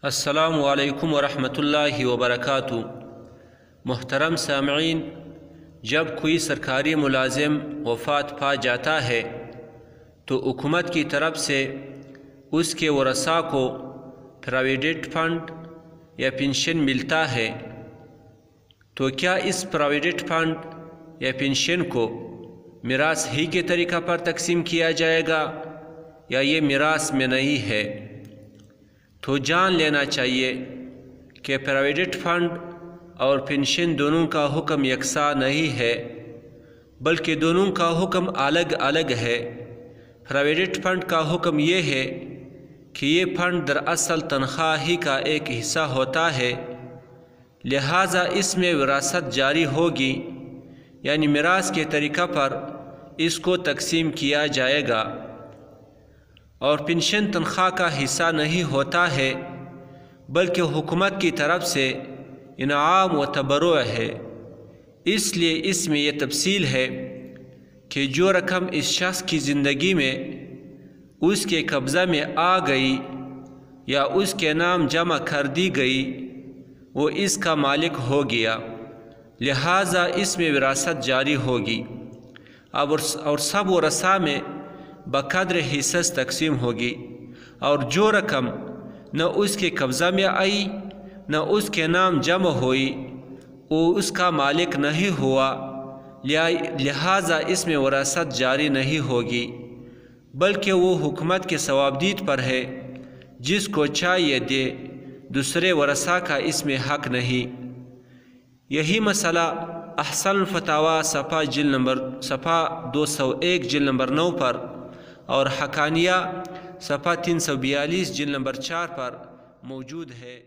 السلام علیکم ورحمۃ اللہ وبرکاتہ۔ محترم سامعین، جب کوئی سرکاری ملازم وفات پا جاتا ہے تو حکومت کی طرف سے اس کے ورثاء کو پراویڈنٹ فنڈ یا پنشن ملتا ہے، تو کیا اس پراویڈنٹ فنڈ یا پنشن کو میراث ہی کے طریقہ پر تقسیم کیا جائے گا یا یہ میراث میں نہیں ہے؟ تو جان لینا چاہیے کہ پراویڈنٹ فنڈ اور پنشن دونوں کا حکم یکساں نہیں ہے، بلکہ دونوں کا حکم الگ الگ ہے۔ پراویڈنٹ فنڈ کا حکم یہ ہے کہ یہ فنڈ دراصل تنخواہ ہی کا ایک حصہ ہوتا ہے، لہٰذا اس میں وراثت جاری ہوگی، یعنی میراث کے طریقہ پر اس کو تقسیم کیا جائے گا۔ اور پنشن تنخواہ کا حصہ نہیں ہوتا ہے، بلکہ حکومت کی طرف سے انعام و تبرع ہے۔ اس لیے اس میں یہ تفصیل ہے کہ جو رقم اس شخص کی زندگی میں اس کے قبضہ میں آ گئی یا اس کے نام جمع کر دی گئی، وہ اس کا مالک ہو گیا، لہٰذا اس میں وراثت جاری ہوگی اور سب ورثاء میں بقدر حصص تقسیم ہوگی۔ اور جو رقم نہ اس کے قبضہ میں آئی نہ اس کے نام جمع ہوئی، وہ اس کا مالک نہیں ہوا، لہٰذا اس میں وراثت جاری نہیں ہوگی، بلکہ وہ حکومت کے ثوابدید پر ہے، جس کو چاہیے دے، دوسرے ورثاء کا اس میں حق نہیں۔ یہی مسئلہ احسن الفتاویٰ صفحہ 201 جلد نمبر 9 پر اور حقانیہ صفحہ 342 جلد نمبر 4 پر موجود ہے۔